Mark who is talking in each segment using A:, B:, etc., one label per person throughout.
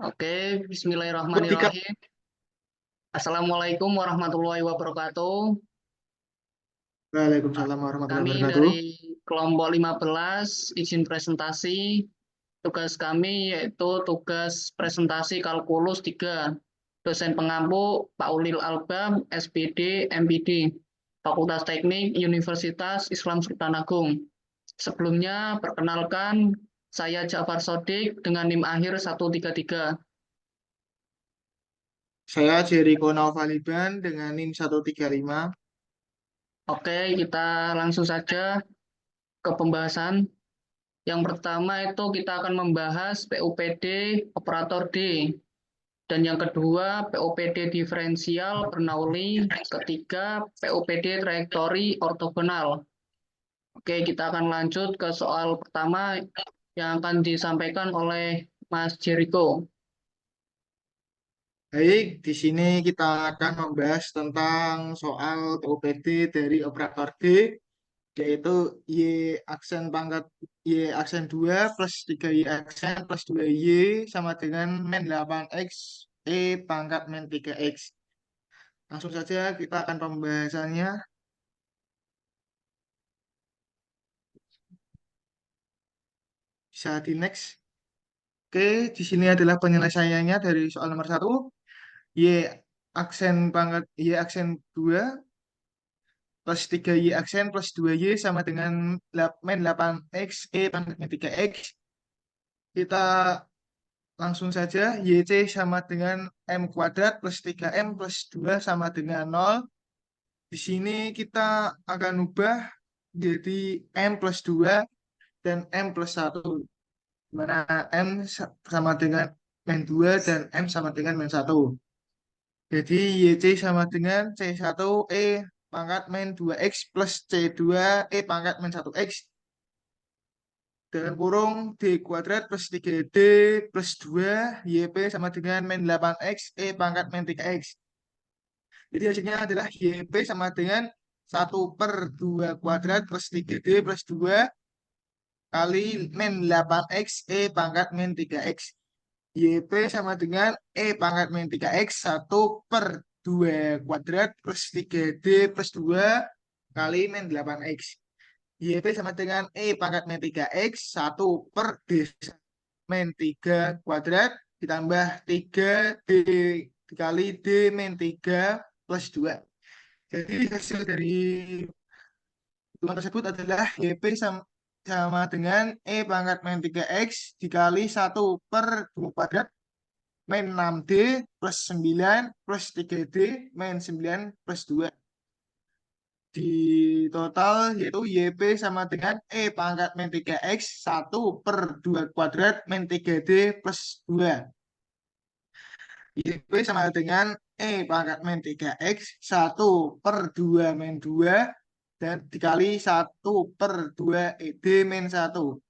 A: Oke,
B: Ketika
A: bismillahirrahmanirrahim. Assalamualaikum warahmatullahi wabarakatuh.
B: Waalaikumsalam warahmatullahi
A: Kami
B: wabarakatuh.
A: dari kelompok 15 izin presentasi. Tugas kami yaitu tugas presentasi kalkulus 3. Dosen pengampu Pak Ulil Albam, SPD, MPD, Fakultas Teknik Universitas Islam Sultan Agung. Sebelumnya, perkenalkan, saya Ja'far Sodik dengan NIM akhir 133.
B: Saya Jericho Naufaliban dengan NIM 135.
A: Oke, kita langsung saja ke pembahasan. Yang pertama itu kita akan membahas PUPD operator D. Dan yang kedua PUPD diferensial Bernoulli. Ketiga PUPD trajektori ortogonal. Oke, kita akan lanjut ke soal pertama yang akan disampaikan oleh Mas Jericho.
B: Baik, di sini kita akan membahas tentang soal PUPD dari operator D, yaitu Y aksen pangkat Y aksen 2 plus 3Y aksen plus 2Y sama dengan min 8X E pangkat min 3X. Langsung saja kita akan pembahasannya. Bisa di next. Oke, di sini adalah penyelesaiannya dari soal nomor satu. Y aksen 2 plus 3Y aksen plus 2Y sama dengan min 8X E pangkat min 3X. Kita langsung saja YC sama dengan M kuadrat plus 3M plus 2 sama dengan 0. Di sini kita akan ubah jadi M plus 2 dan M plus 1. Di mana M sama dengan min 2 dan M sama dengan min 1. Jadi YC sama dengan C1 E pangkat min 2X plus C2 E pangkat min 1X dalam kurung D kuadrat plus 3D plus 2 YP sama dengan min 8X E pangkat min 3X. Jadi hasilnya adalah YP sama dengan 1/2 kuadrat plus 3D plus 2 kali min 8X E pangkat min 3X. YP sama dengan E pangkat min 3X 1/2 kuadrat plus 3D plus 2 kali min 8X. YP sama dengan E pangkat min 3X 1/D min 3 kuadrat ditambah 3D dikali D min 3 plus 2. Jadi hasil dari hitungan tersebut adalah YP sama dengan E pangkat min 3X dikali 1/2 kuadrat min 6D plus 9 plus 3D min 9 plus 2. Di total yaitu YP sama dengan E pangkat min 3X 1/2 kuadrat min 3D plus 2. YP sama dengan E pangkat min 3X 1/2 min 2 dan dikali 1/2 ED min 1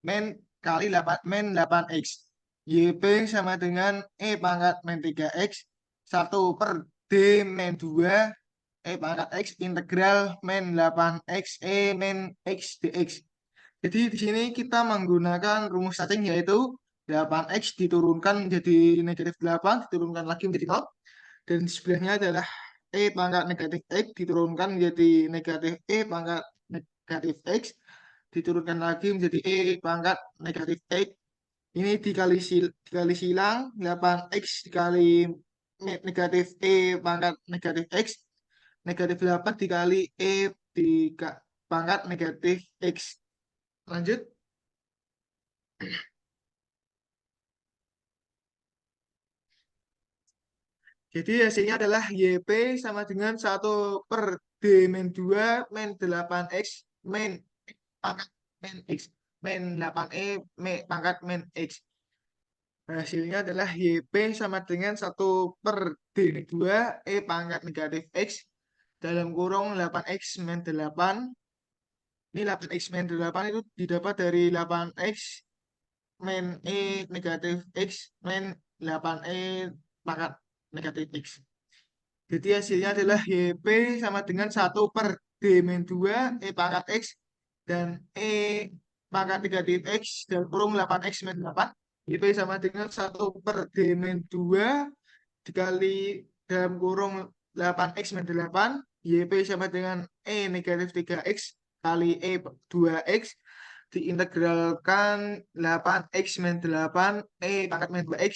B: min kali 8 min 8X. YP sama dengan E pangkat min 3X 1/D min 2 E pangkat X integral min 8X E min X dx. Jadi di sini kita menggunakan rumus cacing yaitu 8X diturunkan menjadi negatif 8, diturunkan lagi menjadi 0. Dan di sebelahnya adalah E pangkat negatif X diturunkan menjadi negatif E pangkat negatif X, diturunkan lagi menjadi E pangkat negatif X. Ini dikali silang 8X dikali negatif E pangkat negatif X. Negatif 8 dikali E di pangkat negatif X. Lanjut. Jadi hasilnya adalah YP sama dengan 1/D min 2 min 8X min pangkat min X min 8E pangkat min X. Hasilnya adalah YP sama dengan 1/D min 2 E pangkat negatif X dalam kurung 8X min 8. Ini 8X min 8 itu didapat dari 8X min E negatif X min 8E pangkat negatif X. Jadi hasilnya adalah YP sama dengan 1/D min 2 E pangkat X dan E pangkat negatif X dan kurung 8X min 8. YP sama dengan 1/D-2 dikali dalam kurung 8X min 8. YP sama dengan E negatif 3X kali E 2X diintegralkan 8X min 8 E pangkat min 2X.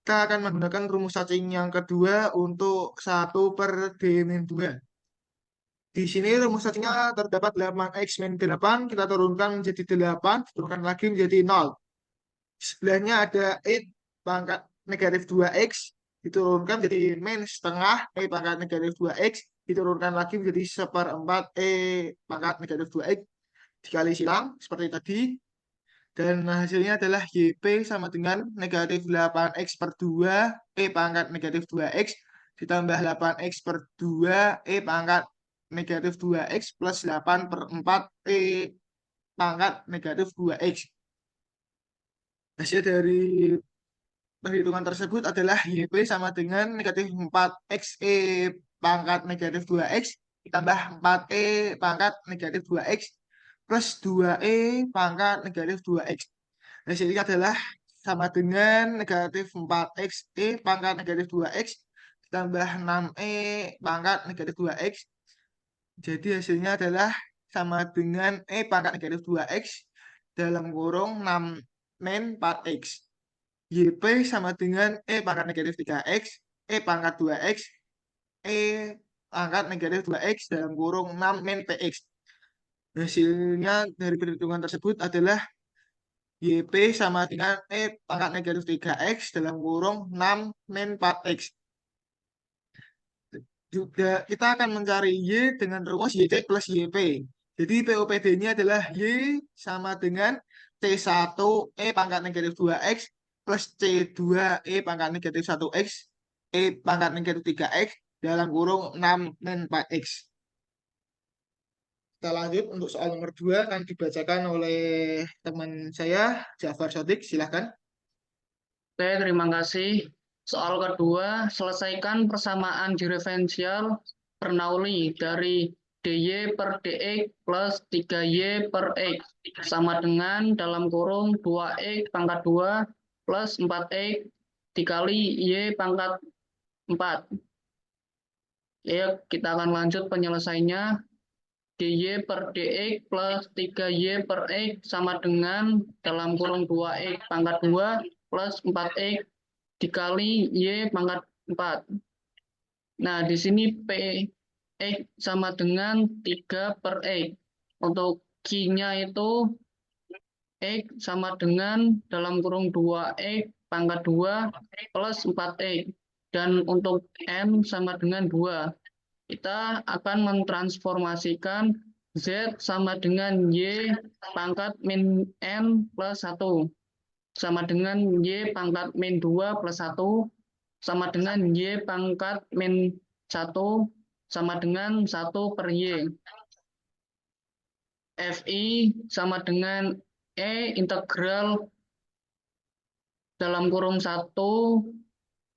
B: Kita akan menggunakan rumus cacing yang kedua untuk 1/D-2. Di sini rumus cacingnya terdapat 8X min 8, kita turunkan menjadi 8, turunkan lagi menjadi 0. Sebelahnya ada E pangkat negatif 2X, diturunkan menjadi min setengah E pangkat negatif 2X, diturunkan lagi menjadi 1/4 E pangkat negatif 2X, dikali silang seperti tadi. Dan hasilnya adalah YP sama dengan negatif 8X/2 E pangkat negatif 2X ditambah 8X per 2 E pangkat negatif 2X plus 8/4 E pangkat negatif 2X. Hasil dari perhitungan tersebut adalah YP sama dengan negatif 4X E pangkat negatif 2X ditambah 4E pangkat negatif 2X plus 2E pangkat negatif 2X. Hasilnya adalah sama dengan negatif 4X E pangkat negatif 2X ditambah 6E pangkat negatif 2X. Jadi hasilnya adalah sama dengan E pangkat negatif 2X dalam kurung 6 min 4X. YP sama dengan E pangkat negatif 3X, E pangkat 2X, E pangkat negatif 2X dalam kurung 6 min PX. Hasilnya dari perhitungan tersebut adalah YP sama dengan E pangkat negatif 3X dalam kurung 6 min 4X. Juga kita akan mencari Y dengan rumus YC plus YP. Jadi POPD-nya adalah Y sama dengan C1 E pangkat negatif 2X plus C2 E pangkat negatif 1X E pangkat negatif 3X dalam kurung 6 min 4X. Kita lanjut untuk soal nomor 2 akan dibacakan oleh teman saya, Jafar Sodik. Silahkan.
A: Oke, terima kasih. Soal kedua, selesaikan persamaan diferensial Bernoulli dari dy per dx plus 3y per x sama dengan dalam kurung 2x pangkat 2 plus 4x dikali y pangkat 4. Ya, kita akan lanjut penyelesaiannya. dy per dx plus 3y per x sama dengan dalam kurung 2x pangkat 2 plus 4x dikali y pangkat 4. Nah, di sini X sama dengan 3 per X. Untuk Q-nya itu X sama dengan dalam kurung 2X pangkat 2 plus 4X. Dan untuk N sama dengan 2. Kita akan mentransformasikan Z sama dengan Y pangkat min N plus 1. Sama dengan Y pangkat min 2 plus 1. Sama dengan Y pangkat min 1 sama dengan 1 per Y. Fi sama dengan E integral dalam kurung 1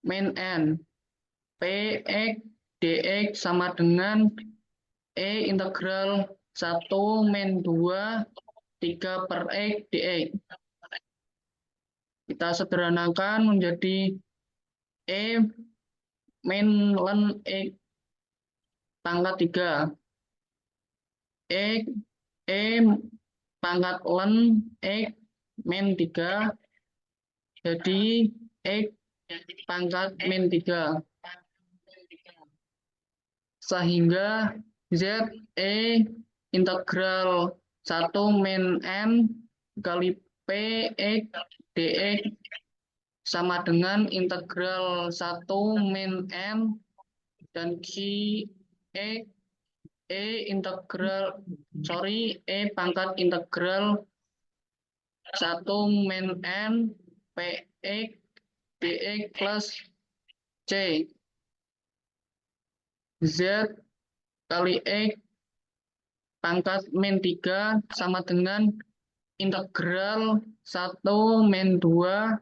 A: min N. Px dx sama dengan E integral 1 min 2 3 per X dx. Kita sederhanakan menjadi E min ln X pangkat 3. X E pangkat ln X min 3 jadi X pangkat min 3. Sehingga Z E integral 1 min N kali Px dx sama dengan integral 1 min N dan Q E pangkat integral 1 min N Px dx plus C. Z kali X pangkat min 3 sama dengan integral 1 min 2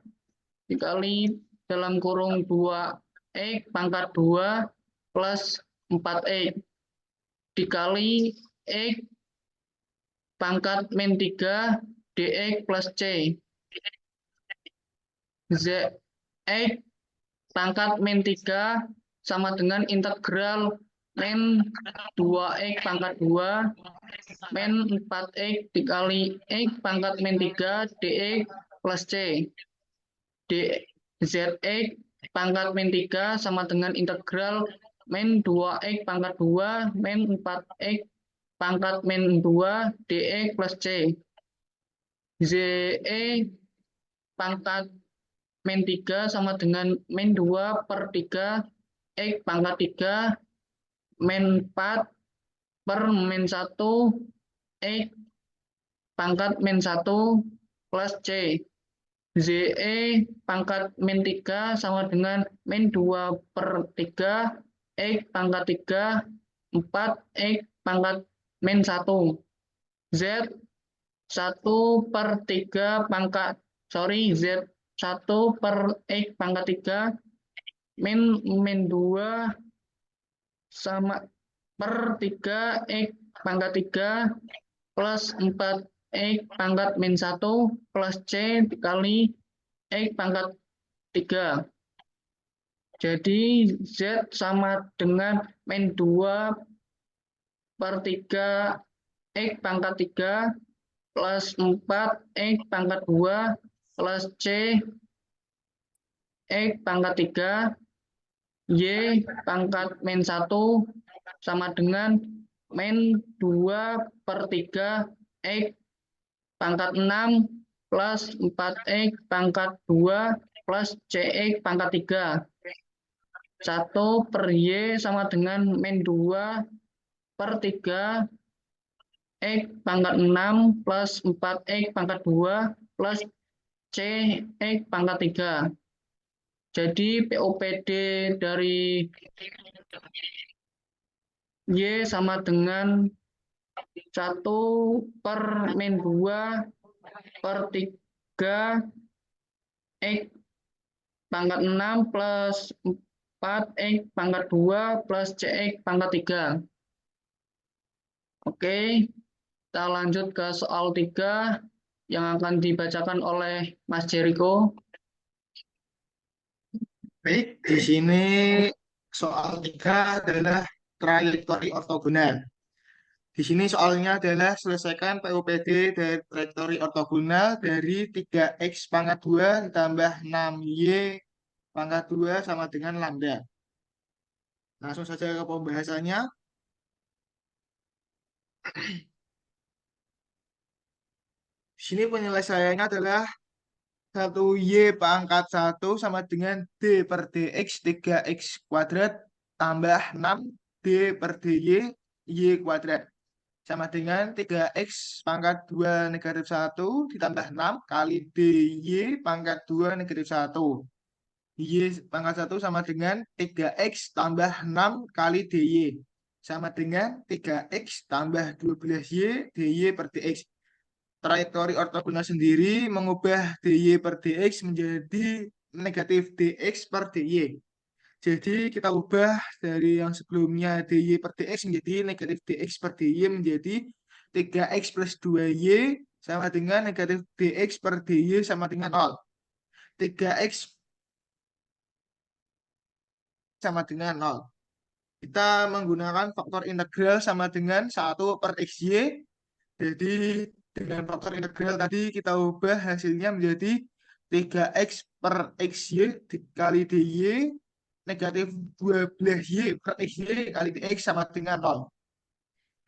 A: dikali dalam kurung 2X pangkat 2 plus 4X dikali X pangkat min 3 dx plus C. Z(X) pangkat min 3 sama dengan integral min 2X pangkat 2 min 4X dikali X pangkat min 3 dx plus C. Zx pangkat min 3 sama dengan integral min 2X pangkat 2 min 4X pangkat min 2 dx plus C. Ze pangkat min 3 sama dengan min 2 per 3 X pangkat 3 min 4 per min 1 X pangkat min 1 plus C. Ze pangkat min 3 sama dengan min 2 per 3 X pangkat 3 4 X pangkat min 1. Z 1 per 3 pangkat Z 1 per X pangkat 3 min 2 sama per 3 X pangkat 3 plus 4 X pangkat min 1 plus C dikali X pangkat 3. Jadi Z sama dengan min 2 per 3 X pangkat 3 plus 4 X pangkat 2 plus C X pangkat 3 Y pangkat min 1 sama dengan min 2 per 3 X pangkat 6 plus 4X pangkat 2 plus CX pangkat 3. 1 per Y sama dengan min 2 per 3 X pangkat 6 plus 4X pangkat 2 plus CX pangkat 3. Jadi POPD dari Y sama dengan 1 per min 2 per 3 X pangkat 6 plus 4 X pangkat 2 plus CX pangkat 3. Oke, kita lanjut ke soal 3 yang akan dibacakan oleh Mas Jericho.
B: Baik, di sini soal 3 adalah trajektori ortogonal. Di sini soalnya adalah selesaikan PUPD dari trajektori ortogonal dari 3x pangkat 2 ditambah 6y pangkat 2 sama dengan lambda. Langsung saja ke pembahasannya. Di sini penyelesaiannya adalah 1y pangkat 1 sama dengan d per dx 3x kuadrat tambah 6d per dy y kuadrat sama dengan 3x pangkat 2 negatif 1 ditambah 6 kali dy pangkat 2 negatif 1. Y pangkat 1 sama dengan 3x tambah 6 kali dy sama dengan 3x tambah 12y dy per dx. Trajektori ortogonal sendiri mengubah dy per dx menjadi negatif dx per dy. Jadi kita ubah dari yang sebelumnya dy per dx menjadi negatif dx per dy menjadi 3x plus 2y sama dengan negatif dx per dy sama dengan 0. 3x sama dengan 0. Kita menggunakan faktor integral sama dengan 1 per xy. Jadi dengan faktor integral tadi kita ubah hasilnya menjadi 3x per xy dikali dy negatif 12y per xy kali dx sama dengan 0.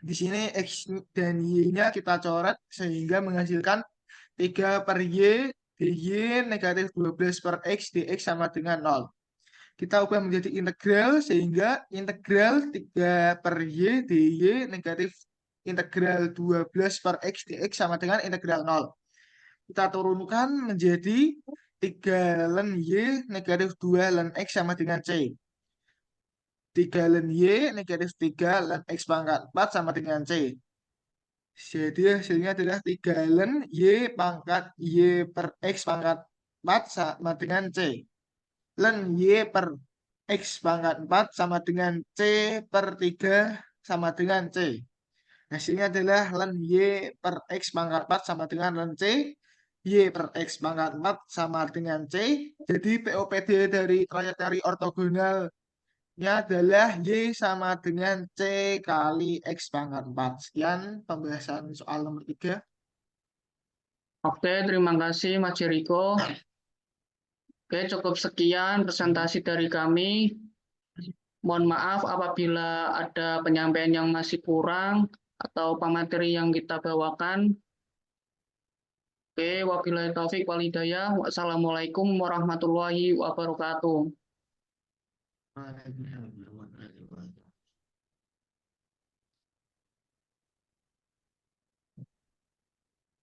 B: Di sini x dan y-nya kita coret sehingga menghasilkan 3 per y dy negatif 12 per x dx sama dengan 0. Kita ubah menjadi integral sehingga integral 3 per y dy negatif integral 12 per x dx sama dengan integral 0. Kita turunkan menjadi 3 ln y negatif 2 ln x sama dengan c. 3 ln y negatif 3 ln x pangkat 4 sama dengan c. Jadi hasilnya adalah 3 ln y pangkat y per x pangkat 4 sama dengan c. Ln y per x pangkat 4 sama dengan c per 3 sama dengan c. Hasilnya adalah ln y per x pangkat 4 sama dengan ln c. Y per X pangkat 4 sama dengan C. Jadi POPD dari trayektori ortogonalnya adalah Y sama dengan C kali X pangkat 4. Sekian pembahasan soal nomor 3.
A: Oke, terima kasih Mas Jericho. Oke, cukup sekian presentasi dari kami. Mohon maaf apabila ada penyampaian yang masih kurang atau pemateri yang kita bawakan. Oke, wabillahi taufik walhidayah. Wassalamualaikum warahmatullahi wabarakatuh.
B: Waalaikumsalam.